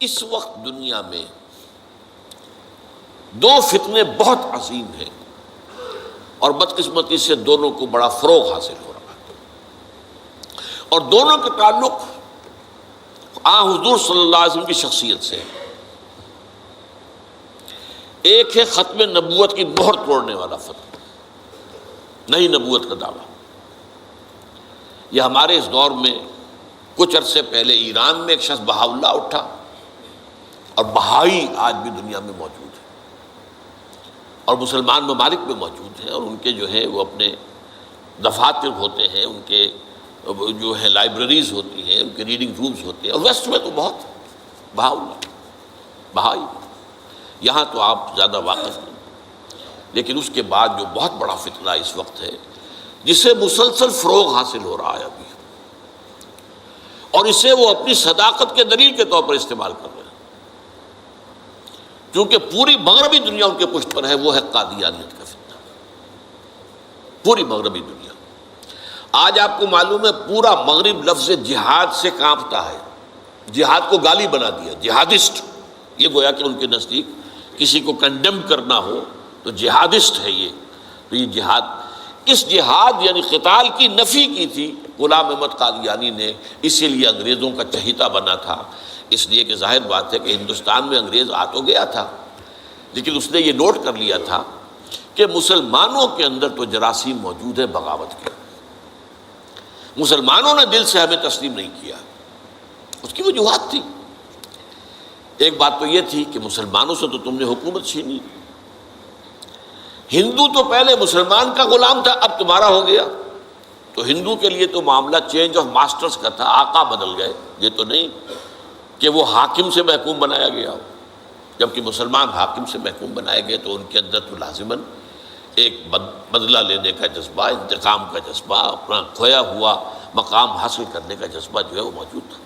اس وقت دنیا میں دو فتنے بہت عظیم ہیں اور بدقسمتی سے دونوں کو بڑا فروغ حاصل ہو رہا ہے، اور دونوں کا تعلق حضور صلی اللہ علیہ وسلم کی شخصیت سے۔ ایک ہے ختم نبوت کی مہر توڑنے والا فتنہ، نئی نبوت کا دعویٰ۔ یہ ہمارے اس دور میں کچھ عرصے پہلے ایران میں ایک شخص بہاء اللہ اٹھا، اور بہائی آج بھی دنیا میں موجود ہے اور مسلمان ممالک میں موجود ہیں، اور ان کے جو ہے وہ اپنے دفاتر ہوتے ہیں، ان کے جو ہے لائبریریز ہوتی ہیں، ان کے ریڈنگ رومز ہوتے ہیں، اور ویسٹ میں تو بہت بہاء اللہ بہائی، یہاں تو آپ زیادہ واقف نہیں۔ لیکن اس کے بعد جو بہت بڑا فتنہ اس وقت ہے، جسے مسلسل فروغ حاصل ہو رہا ہے ابھی، اور اسے وہ اپنی صداقت کے دلیل کے طور پر استعمال کر رہے ہیں، کیونکہ پوری مغربی دنیا ان کے پشت پر ہے، وہ ہے قادیانیت کا فتنہ۔ پوری مغربی دنیا، آج آپ کو معلوم ہے پورا مغرب لفظ جہاد سے کانپتا ہے، جہاد کو گالی بنا دیا، جہادسٹ۔ یہ گویا کہ ان کے نزدیک کسی کو کنڈیم کرنا ہو تو جہادسٹ ہے یہ۔ تو یہ جہاد، اس جہاد یعنی قتال کی نفی کی تھی غلام احمد قادیانی نے، اسی لیے انگریزوں کا چہیتا بنا تھا، اس لیے کہ ظاہر بات ہے کہ ہندوستان میں انگریز آ تو گیا تھا، لیکن اس نے یہ نوٹ کر لیا تھا کہ مسلمانوں کے اندر تو جراثیم موجود ہے بغاوت کے، مسلمانوں نے دل سے ہمیں تسلیم نہیں کیا۔ اس کی وجوہات تھی، ایک بات تو یہ تھی کہ مسلمانوں سے تو تم نے حکومت چھینی، ہندو تو پہلے مسلمان کا غلام تھا، اب تمہارا ہو گیا، تو ہندو کے لیے تو معاملہ چینج آف ماسٹرز کا تھا، آقا بدل گئے، یہ تو نہیں کہ وہ حاکم سے محکوم بنایا گیا ہو، جبکہ مسلمان حاکم سے محکوم بنائے گئے تو ان کے اندر تو لازماً ایک بدلہ لینے کا جذبہ، انتقام کا جذبہ، اپنا کھویا ہوا مقام حاصل کرنے کا جذبہ جو ہے وہ موجود تھا۔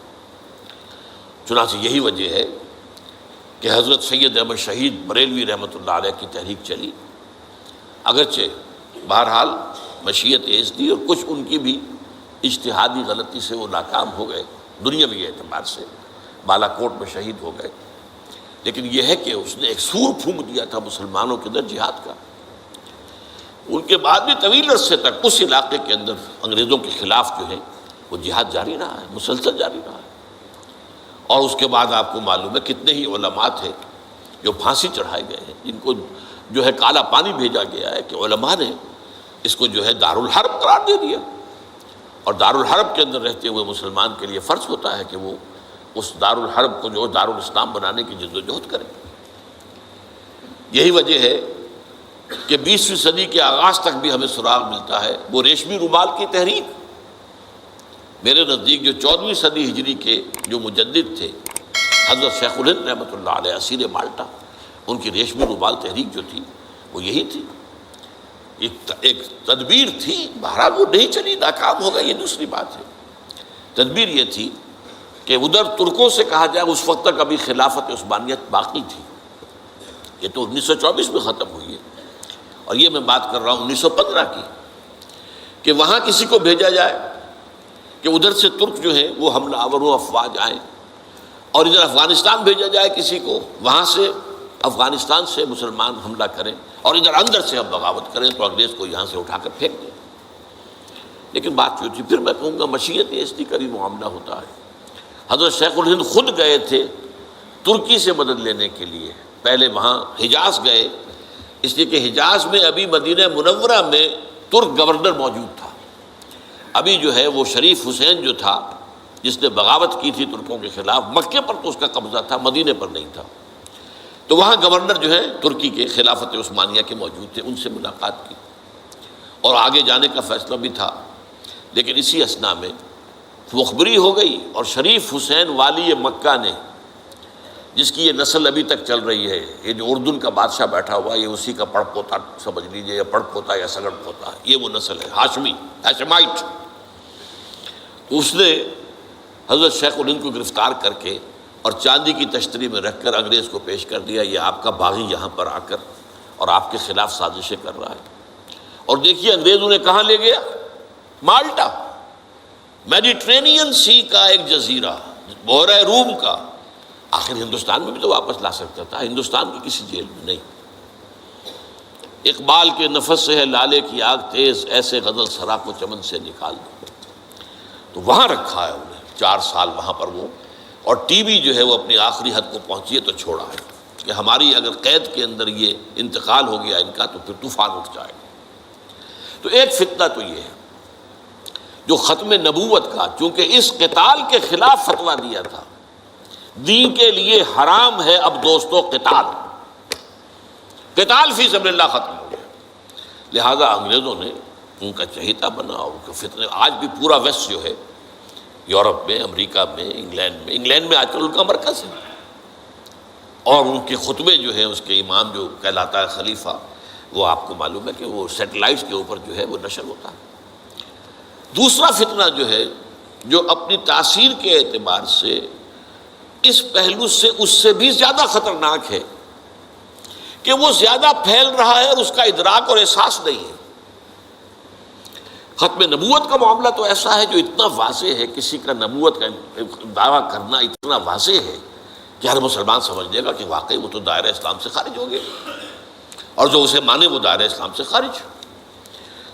چنانچہ یہی وجہ ہے کہ حضرت سید احمد شہید بریلوی رحمۃ اللہ علیہ کی تحریک چلی، اگرچہ بہرحال مشیت ایز دی اور کچھ ان کی بھی اجتہادی غلطی سے وہ ناکام ہو گئے، دنیاوی اعتبار سے بالا کوٹ میں شہید ہو گئے، لیکن یہ ہے کہ اس نے ایک سور پھونک دیا تھا مسلمانوں کے اندر جہاد کا۔ ان کے بعد بھی طویل عرصے تک اس علاقے کے اندر انگریزوں کے خلاف جو ہے وہ جہاد جاری رہا ہے، مسلسل جاری رہا ہے، اور اس کے بعد آپ کو معلوم ہے کتنے ہی علماء تھے جو پھانسی چڑھائے گئے ہیں، جن کو جو ہے کالا پانی بھیجا گیا ہے کہ علماء نے اس کو جو ہے دارالحرب قرار دے دیا، اور دارالحرب کے اندر رہتے ہوئے مسلمان کے لیے فرض ہوتا ہے کہ وہ اس دارالحرب کو جو دارالاسلام بنانے کی جدوجہد کرے۔ یہی وجہ ہے کہ 20ویں صدی کے آغاز تک بھی ہمیں سراغ ملتا ہے وہ ریشمی رومال کی تحریک۔ میرے نزدیک جو 14ویں صدی ہجری کے جو مجدد تھے حضرت شیخ الہند رحمۃ اللہ علیہ اسیر مالٹا، ان کی ریشمی رومال تحریک جو تھی وہ یہی تھی، ایک تدبیر تھی، بہرحال وہ نہیں چلی، ناکام ہو گئی، یہ دوسری بات ہے۔ تدبیر یہ تھی کہ ادھر ترکوں سے کہا جائے اس وقت تک ابھی خلافت عثمانیت باقی تھی، یہ تو 1924 میں ختم ہوئی ہے، اور یہ میں بات کر رہا ہوں 1915 کی، کہ وہاں کسی کو بھیجا جائے کہ ادھر سے ترک جو ہیں وہ حملہ آور و افواج آئیں، اور ادھر افغانستان بھیجا جائے کسی کو، وہاں سے افغانستان سے مسلمان حملہ کریں اور ادھر اندر سے ہم بغاوت کریں تو انگریز کو یہاں سے اٹھا کر پھینک دیں۔ لیکن بات جو تھی، پھر میں کہوں گا مشیت ایسی کا بھی معاملہ ہوتا ہے۔ حضرت شیخ الہند خود گئے تھے ترکی سے مدد لینے کے لیے، پہلے وہاں حجاز گئے، اس لیے کہ حجاز میں ابھی مدینہ منورہ میں ترک گورنر موجود تھا، ابھی جو ہے وہ شریف حسین جو تھا جس نے بغاوت کی تھی ترکوں کے خلاف، مکے پر تو اس کا قبضہ تھا، مدینے پر نہیں تھا، تو وہاں گورنر جو ہے ترکی کے خلافت عثمانیہ کے موجود تھے، ان سے ملاقات کی اور آگے جانے کا فیصلہ بھی تھا۔ لیکن اسی اثنا میں مخبری ہو گئی، اور شریف حسین والی مکہ نے، جس کی یہ نسل ابھی تک چل رہی ہے، یہ جو اردن کا بادشاہ بیٹھا ہوا ہے، یہ اسی کا پڑ پوتا سمجھ لیجئے، یا پڑ پوتا یا سگڑ پوتا، یہ وہ نسل ہے ہاشمی، ہاشمائٹ۔ اس نے حضرت شیخ الہند کو گرفتار کر کے اور چاندی کی تشتری میں رکھ کر انگریز کو پیش کر دیا، یہ آپ کا باغی یہاں پر آ کر اور آپ کے خلاف سازشیں کر رہا ہے۔ اور دیکھیے انگریز انہیں کہاں لے گیا، مالٹا، میڈیٹرینین سی کا ایک جزیرہ، بحیرہ روم کا، آخر ہندوستان میں بھی تو واپس لا سکتا تھا، ہندوستان کی کسی جیل میں نہیں۔ اقبال کے نفس سے ہے لالے کی آگ تیز، ایسے غزل سرا کو چمن سے نکال دو، تو وہاں رکھا ہے انہیں 4 سال وہاں پر وہ، اور ٹی وی جو ہے وہ اپنی آخری حد کو پہنچی ہے تو چھوڑا ہے کہ ہماری اگر قید کے اندر یہ انتقال ہو گیا ان کا تو پھر طوفان اٹھ جائے گا۔ تو ایک فتنہ تو یہ ہے جو ختم نبوت کا، چونکہ اس قتال کے خلاف فتویٰ دیا تھا، دین کے لیے حرام ہے اب دوستو قتال فی سبیل اللہ ختم ہو گیا، لہذا انگریزوں نے ان کا چہیتا بنا، ان کے فتنے، آج بھی پورا ویسٹ جو ہے یورپ میں، امریکہ میں، انگلینڈ میں آج کل ان کا مرکز ہے، اور ان کے خطبے جو ہیں اس کے امام جو کہلاتا ہے خلیفہ، وہ آپ کو معلوم ہے کہ وہ سیٹلائٹس کے اوپر جو ہے وہ نشر ہوتا ہے۔ دوسرا فتنہ جو ہے جو اپنی تاثیر کے اعتبار سے اس پہلو سے اس سے بھی زیادہ خطرناک ہے کہ وہ زیادہ پھیل رہا ہے اور اس کا ادراک اور احساس نہیں ہے۔ ختم نبوت کا معاملہ تو ایسا ہے جو اتنا واضح ہے، کسی کا نبوت کا دعویٰ کرنا اتنا واضح ہے کہ ہر مسلمان سمجھ لے گا کہ واقعی وہ تو دائرہ اسلام سے خارج ہو گئے، اور جو اسے مانے وہ دائرہ اسلام سے خارج۔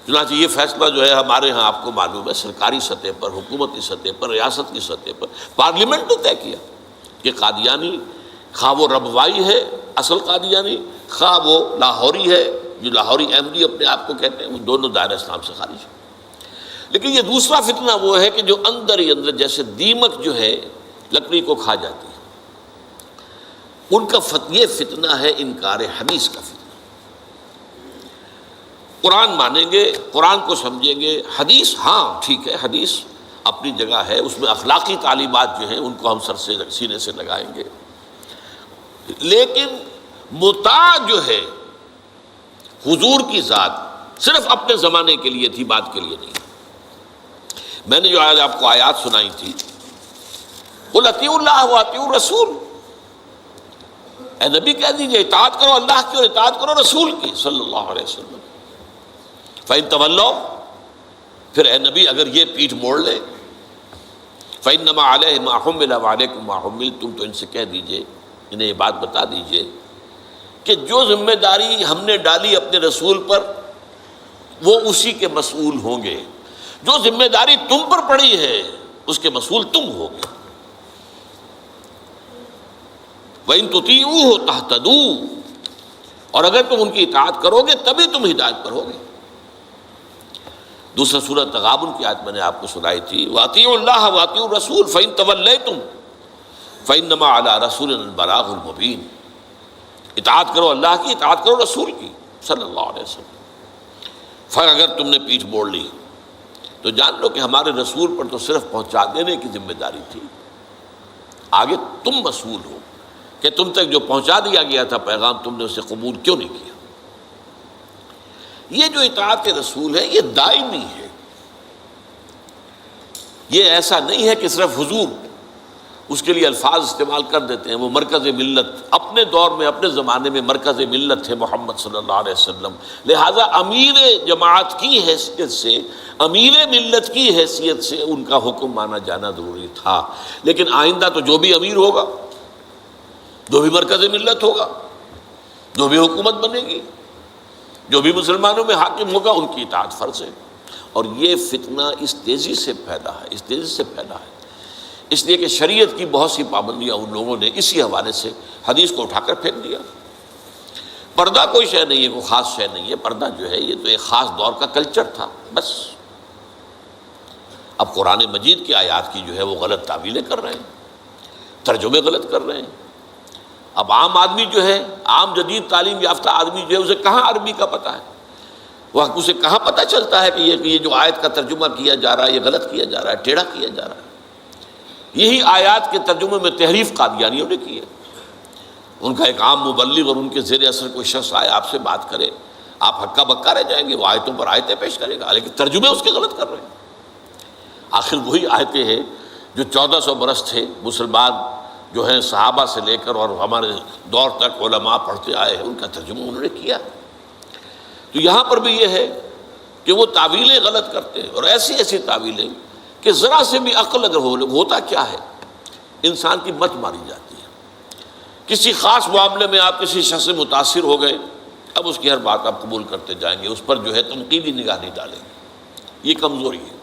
چنانچہ یہ فیصلہ جو ہے ہمارے ہاں آپ کو معلوم ہے سرکاری سطح پر، حکومتی سطح پر، ریاست کی سطح پر، پارلیمنٹ نے طے کیا کہ قادیانی خواہ وہ ربوائی ہے اصل قادیانی، خواہ وہ لاہوری ہے جو لاہوری احمدی اپنے آپ کو کہتے ہیں، وہ دونوں دائرہ اسلام سے خارج ہیں۔ لیکن یہ دوسرا فتنہ وہ ہے کہ جو اندر ہی اندر جیسے دیمک جو ہے لکڑی کو کھا جاتی ہے، ان کا یہ فتنہ ہے انکار حدیث کا فتنہ۔ قرآن مانیں گے، قرآن کو سمجھیں گے، حدیث ہاں ٹھیک ہے، حدیث اپنی جگہ ہے، اس میں اخلاقی تعلیمات جو ہیں ان کو ہم سر سے سینے سے لگائیں گے، لیکن مطاع جو ہے حضور کی ذات صرف اپنے زمانے کے لیے تھی، بعد کے لیے نہیں۔ میں نے جو آج آپ کو آیات سنائی تھی، قُلْ اطیعوا اللہ واطیعوا الرسول، اے نبی کہہ دیجئے اطاعت کرو اللہ کی اور اطاعت کرو رسول کی صلی اللہ علیہ وسلم۔ فَإِن تَوَلَّوْا، پھر اے نبی اگر یہ پیٹھ موڑ لے، فَإِنَّمَا عَلَيْهِ مَا حُمِّلَ وَعَلَيْكُمْ مَا حُمِّلْتُمْ، تو ان سے کہہ دیجئے، انہیں یہ بات بتا دیجئے کہ جو ذمہ داری ہم نے ڈالی اپنے رسول پر وہ اسی کے مسئول ہوں گے، جو ذمہ داری تم پر پڑی ہے اس کے مسئول تم ہوگے۔ وَإِن تُطِيعُوهُ تَهْتَدُوا، اور اگر تم ان کی اطاعت کرو گے تبھی تم ہدایت پر ہوگے۔ دوسرا سورۃ تغابن کی آیت میں نے آپ کو سنائی تھی، وَأَطِيعُوا اللَّهَ وَأَطِيعُوا الرَّسُولَ فَإِن تَوَلَّيْتُمْ فَإِنَّمَا عَلَىٰ رَسُولِنَا الْبَلَاغُ الْمُبِينُ، اطاعت کرو اللہ کی، اطاعت کرو رسول کی صلی اللہ علیہ وسلم۔ پھر اگر تم نے پیٹھ موڑ لی تو جان لو کہ ہمارے رسول پر تو صرف پہنچا دینے کی ذمہ داری تھی، آگے تم مسئول ہو کہ تم تک جو پہنچا دیا گیا تھا پیغام تم نے اسے قبول کیوں نہیں کیا۔ یہ جو اطاعت رسول ہے یہ دائمی ہے، یہ ایسا نہیں ہے کہ صرف حضور اس کے لیے الفاظ استعمال کر دیتے ہیں۔ وہ مرکز ملت اپنے دور میں اپنے زمانے میں مرکز ملت تھے محمد صلی اللہ علیہ وسلم، لہٰذا امیر جماعت کی حیثیت سے، امیر ملت کی حیثیت سے ان کا حکم مانا جانا ضروری تھا۔ لیکن آئندہ تو جو بھی امیر ہوگا، جو بھی مرکز ملت ہوگا، جو بھی حکومت بنے گی، جو بھی مسلمانوں میں حاکم ہوگا، ان کی اطاعت فرض ہے۔ اور یہ فتنہ اس تیزی سے پھیلا ہے، اس تیزی سے پھیلا ہے، اس لیے کہ شریعت کی بہت سی پابندیاں ان لوگوں نے اسی حوالے سے حدیث کو اٹھا کر پھینک دیا۔ پردہ کوئی شے نہیں ہے، کوئی خاص شے نہیں ہے، پردہ جو ہے یہ تو ایک خاص دور کا کلچر تھا بس۔ اب قرآن مجید کی آیات کی جو ہے وہ غلط تعویلیں کر رہے ہیں، ترجمے غلط کر رہے ہیں۔ اب عام آدمی جو ہے، عام جدید تعلیم یافتہ آدمی جو ہے اسے کہاں عربی کا پتہ ہے، وہ اسے کہاں پتہ چلتا ہے کہ یہ جو آیت کا ترجمہ کیا جا رہا ہے یہ غلط کیا جا رہا ہے، ٹیڑھا کیا جا رہا ہے۔ یہی آیات کے ترجمے میں تحریف قادیانیوں نے کی ہے۔ ان کا ایک عام مبلغ اور ان کے زیر اثر کوئی شخص آئے آپ سے بات کرے، آپ ہکا بکا رہ جائیں گے، وہ آیتوں پر آیتیں پیش کرے گا لیکن ترجمے اس کے غلط کر رہے ہیں۔ آخر وہی آیتیں ہیں جو 1400 برس تھے مسلمان جو ہیں صحابہ سے لے کر اور ہمارے دور تک علماء پڑھتے آئے ہیں، ان کا ترجمہ انہوں نے کیا۔ تو یہاں پر بھی یہ ہے کہ وہ تعویلیں غلط کرتے ہیں، اور ایسی ایسی تعویلیں کہ ذرا سے بھی عقل اگر ہوتا کیا ہے، انسان کی مت ماری جاتی ہے۔ کسی خاص معاملے میں آپ کسی شخص سے متاثر ہو گئے، اب اس کی ہر بات آپ قبول کرتے جائیں گے، اس پر جو ہے تنقیدی نگاہ نہیں ڈالیں گے، یہ کمزوری ہے۔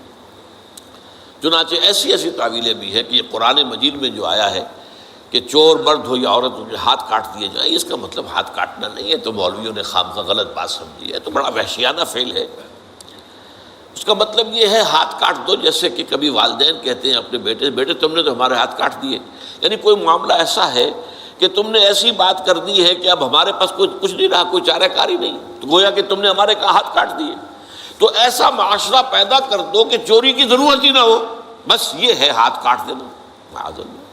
چنانچہ ایسی ایسی تعویلیں بھی ہے کہ یہ قرآن مجید میں جو آیا ہے کہ چور مرد ہو یا عورت ہو ہاتھ کاٹ دیے جائیں، اس کا مطلب ہاتھ کاٹنا نہیں ہے، تو مولویوں نے خامخواہ غلط بات سمجھی ہے، تو بڑا وحشیانہ فعل ہے۔ اس کا مطلب یہ ہے ہاتھ کاٹ دو، جیسے کہ کبھی والدین کہتے ہیں اپنے بیٹے، بیٹے تم نے تو ہمارے ہاتھ کاٹ دیے، یعنی کوئی معاملہ ایسا ہے کہ تم نے ایسی بات کر دی ہے کہ اب ہمارے پاس کچھ نہیں رہا، کوئی چارہ کاری نہیں، تو گویا کہ تم نے ہمارے ہاتھ کاٹ دیے۔ تو ایسا معاشرہ پیدا کر دو کہ چوری کی ضرورت ہی نہ ہو، بس یہ ہے ہاتھ کاٹ دینا، معاذ اللہ۔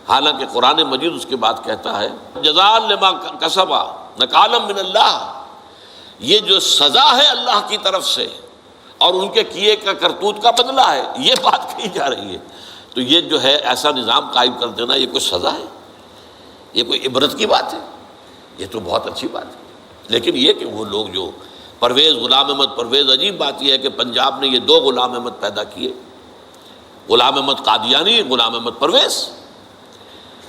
حالانکہ قرآن مجید اس کے بعد کہتا ہے جزاء لما کسبا نکالا من اللہ، یہ جو سزا ہے اللہ کی طرف سے اور ان کے کیے کا کرتوت کا بدلہ ہے، یہ بات کہی جا رہی ہے۔ تو یہ جو ہے ایسا نظام قائم کر دینا، یہ کوئی سزا ہے، یہ کوئی عبرت کی بات ہے، یہ تو بہت اچھی بات ہے۔ لیکن یہ کہ وہ لوگ جو پرویز غلام احمد پرویز، عجیب بات یہ ہے کہ پنجاب نے یہ دو غلام احمد پیدا کیے، غلام احمد قادیانی، غلام احمد پرویز،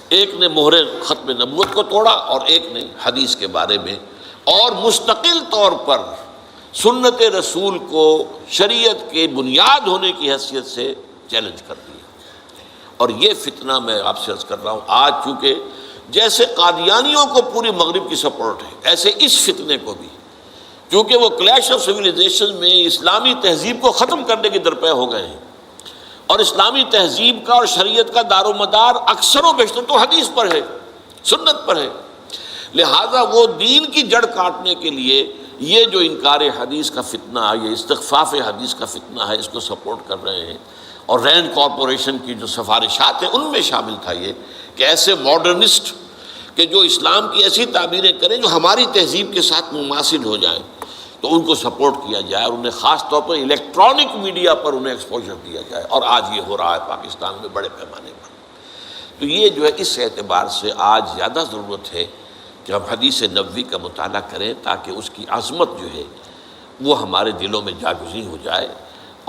ایک نے مہر ختم نبوت کو توڑا اور ایک نے حدیث کے بارے میں اور مستقل طور پر سنت رسول کو شریعت کے بنیاد ہونے کی حیثیت سے چیلنج کر دیا۔ اور یہ فتنہ میں آپ سے عرض کر رہا ہوں، آج چونکہ جیسے قادیانیوں کو پوری مغرب کی سپورٹ ہے، ایسے اس فتنے کو بھی، کیونکہ وہ کلیش آف سویلائزیشن میں اسلامی تہذیب کو ختم کرنے کے درپے ہو گئے ہیں، اور اسلامی تہذیب کا اور شریعت کا دار و مدار اکثر و بیشتر تو حدیث پر ہے، سنت پر ہے، لہذا وہ دین کی جڑ کاٹنے کے لیے یہ جو انکار حدیث کا فتنہ، یہ استخفاف حدیث کا فتنہ ہے، اس کو سپورٹ کر رہے ہیں۔ اور رینڈ کارپوریشن کی جو سفارشات ہیں ان میں شامل تھا یہ کہ ایسے ماڈرنسٹ کہ جو اسلام کی ایسی تعبیریں کریں جو ہماری تہذیب کے ساتھ مماثل ہو جائیں، تو ان کو سپورٹ کیا جائے اور انہیں خاص طور پر الیکٹرانک میڈیا پر انہیں ایکسپوجر دیا جائے، اور آج یہ ہو رہا ہے پاکستان میں بڑے پیمانے پر۔ تو یہ جو ہے اس اعتبار سے آج زیادہ ضرورت ہے کہ ہم حدیث نبوی کا مطالعہ کریں، تاکہ اس کی عظمت جو ہے وہ ہمارے دلوں میں جاگزیں ہو جائے،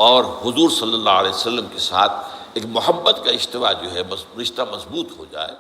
اور حضور صلی اللہ علیہ وسلم کے ساتھ ایک محبت کا اشتوا جو ہے رشتہ مضبوط ہو جائے۔